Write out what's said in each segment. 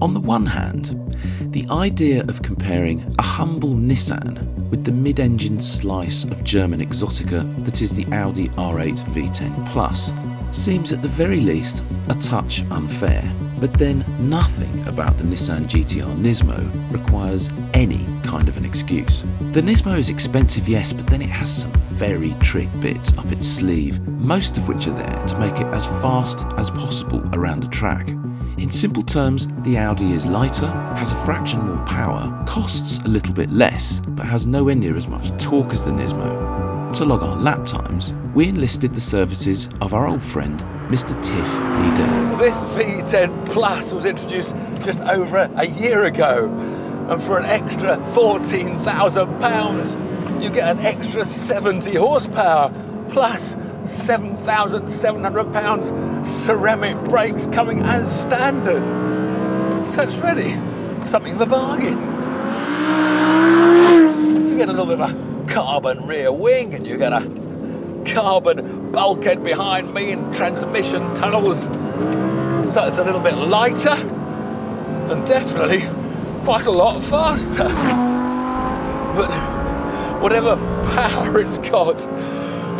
On the one hand, the idea of comparing a humble Nissan with the mid-engine slice of German exotica that is the Audi R8 V10 Plus seems at the very least a touch unfair. But then nothing about the Nissan GT-R Nismo requires any kind of an excuse. The Nismo is expensive, yes, but then it has some very trick bits up its sleeve, most of which are there to make it as fast as possible around a track. In simple terms, the Audi is lighter, has a fraction more power, costs a little bit less, but has nowhere near as much torque as the Nismo. To log our lap times, we enlisted the services of our old friend, Mr. Tiff Needell. This V10 Plus was introduced just over a year ago, and for an extra £14,000, you get an extra 70 horsepower, plus £7,700 ceramic brakes coming as standard. So it's really something of a bargain. You get a little bit of a carbon rear wing, and you get a carbon bulkhead behind me and transmission tunnels. So it's a little bit lighter and definitely quite a lot faster. But whatever power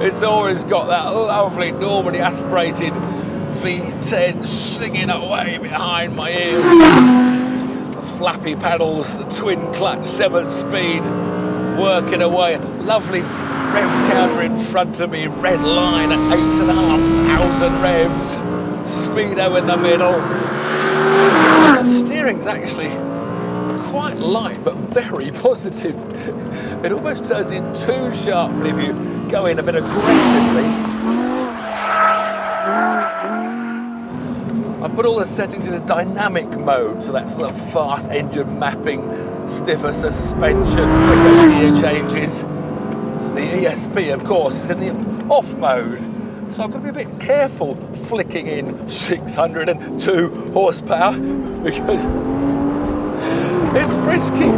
it's always got that lovely normally aspirated V10 singing away behind my ears. The flappy pedals, the twin clutch 7-speed working away. Lovely rev counter in front of me, red line at 8,500 revs, speedo in the middle. The steering's actually quite light but very positive. It almost turns in too sharply if you go in a bit aggressively. I put all the settings in a dynamic mode, so that's sort of fast engine mapping, stiffer suspension, quicker gear changes. The ESP, of course, is in the off mode, so I've got to be a bit careful flicking in 602 horsepower because it's frisky.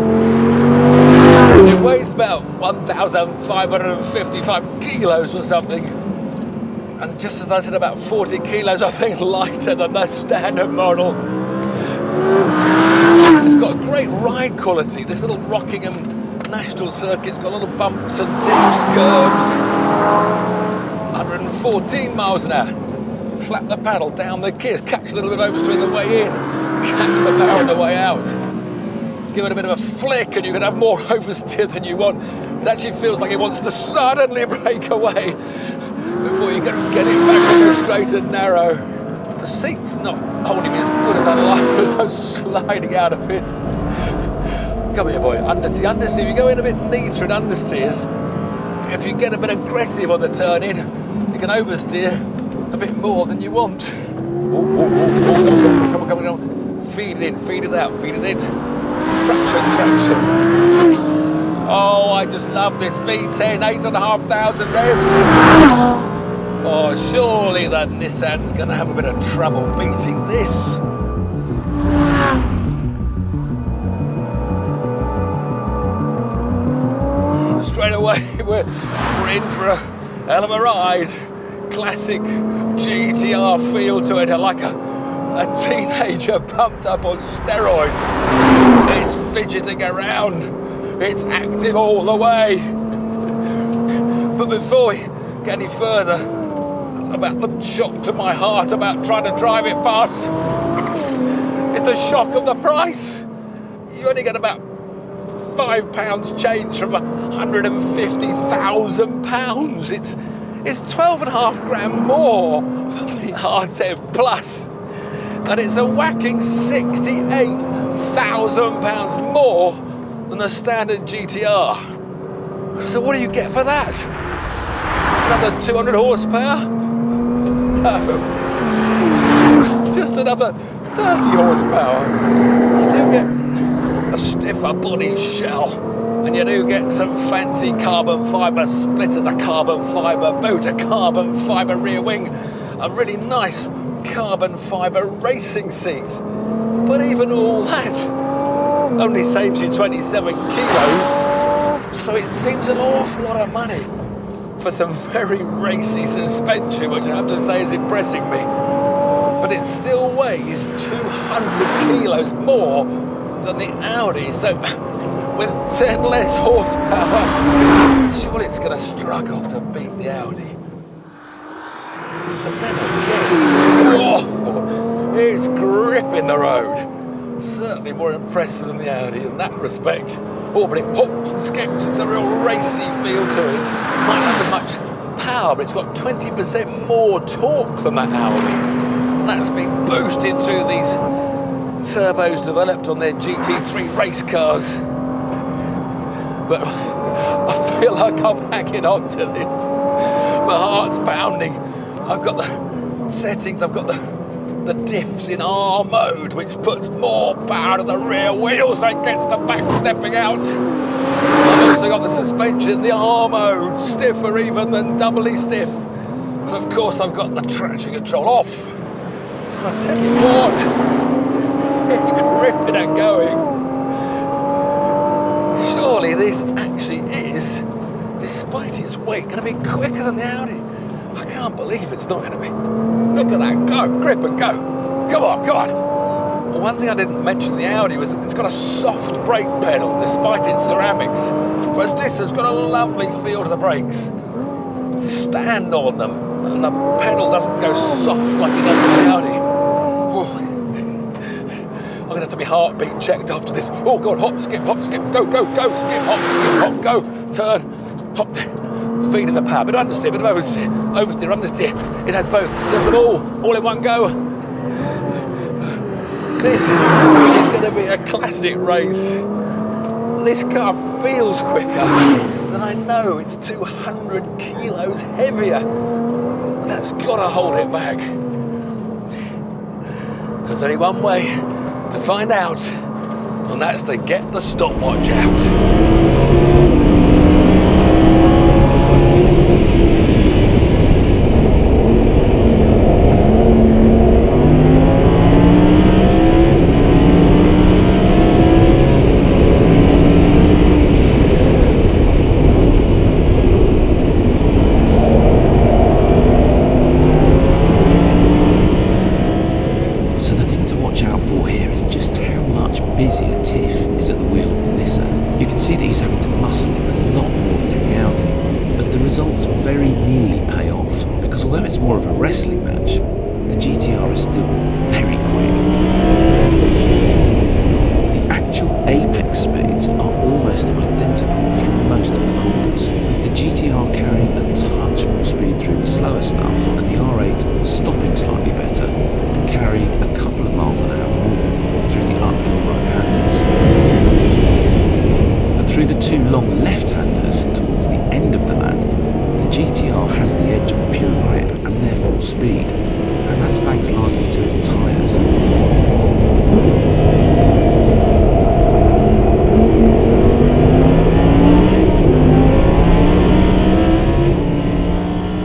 It weighs about 1,555 kilos or something, and just as I said, about 40 kilos, I think, lighter than the standard model. It's got great ride quality. This little Rockingham National Circuit's got little bumps and dips, curbs. 114 miles an hour. Flap the paddle, down the gears, catch a little bit of oversteer on the way in, catch the power on the way out. Give it a bit of a flick and you can have more oversteer than you want. It actually feels like it wants to suddenly break away before you can get it back on the straight and narrow. The seat's not holding me as good as I'd like, as I'm sliding out of it. Come here, boy, understeer. If you go in a bit neater and understeers, if you get a bit aggressive on the turn in, you can oversteer a bit more than you want. Come on. Feed it in, feed it out, feed it in. Traction. Oh, I just love this V10, 8,500 revs. Oh, surely that Nissan's gonna have a bit of trouble beating this. Straight away, we're in for a hell of a ride. Classic GT-R feel to it, like a teenager pumped up on steroids. It's fidgeting around, it's active all the way. But before we get any further, about the shock to my heart about trying to drive it fast, it's the shock of the price. You only get about £5 change from £150,000. It's 12.5 grand more than the R10 Plus, and it's a whacking £68,000 more than the standard GT-R. So what do you get for that? Another 200 horsepower? No. Just another 30 horsepower. You do get a stiffer body shell, and you do get some fancy carbon fibre splitters, a carbon fibre boot, a carbon fibre rear wing, a really nice carbon fibre racing seat. But even all that only saves you 27 kilos, so it seems an awful lot of money for some very racy suspension, which I have to say is impressing me. but it still weighs 200 kilos more than the Audi. So with 10 less horsepower, surely it's going to struggle to beat the Audi. But then again, whoa, it's gripping the road. Certainly more impressive than the Audi in that respect. Oh, but it hops and skips. It's a real racy feel to it. Might not have as much power, but it's got 20% more torque than that Audi. And that's been boosted through these turbos developed on their GT3 race cars. But I feel like I'm hanging on to this. My heart's pounding. I've got the settings, I've got the diffs in R mode, which puts more power to the rear wheels, so it gets the back stepping out. I've also got the suspension in the R mode, stiffer even than doubly stiff. And of course I've got the traction control off. But I tell you what, it's gripping and going. Surely this actually is, despite its weight, going to be quicker than the Audi. I can't believe it's not going to be. Look at that, go, grip and go. Come on, come on. Well, one thing I didn't mention the Audi was it's got a soft brake pedal despite its ceramics, whereas this has got a lovely feel to the brakes. Stand on them and the pedal doesn't go soft like it does on the Audi. Oh. I'm going to have to be heartbeat checked after this. Oh God, hop, skip, go, go, go, skip, hop, go, turn, hop. Feed in the power, bit of understeer, bit of oversteer, understeer. It has both. It does them all in one go. This is going to be a classic race. This car feels quicker than I know. It's 200 kilos heavier. That's got to hold it back. There's only one way to find out, and that's to get the stopwatch out. Busier Tiff is at the wheel of the Nissan. You can see that he's having to muscle it a lot more than in the Audi, but the results very nearly pay off, because although it's more of a wrestling match, the GT-R is still very quick. The actual apex speeds are almost identical through most of the corners, with the GT-R carrying a touch more speed through the slower stuff, and the R8 stopping slightly better and carrying a couple of miles an hour more through the uphill right-handers. But through the two long left-handers towards the end of the lap, the GT-R has the edge on pure grip and therefore speed, and that's thanks largely to its tyres.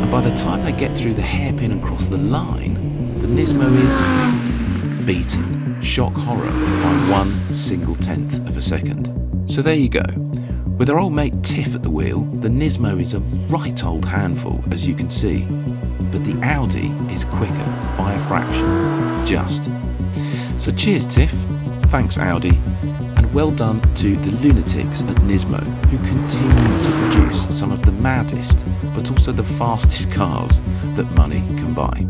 And by the time they get through the hairpin and cross the line, the Nismo is beaten. Shock horror by 1/10 of a second. So there you go. With our old mate Tiff at the wheel, the Nismo is a right old handful, as you can see. But the Audi is quicker by a fraction, just. So cheers Tiff, thanks Audi, and well done to the lunatics at Nismo, who continue to produce some of the maddest, but also the fastest cars that money can buy.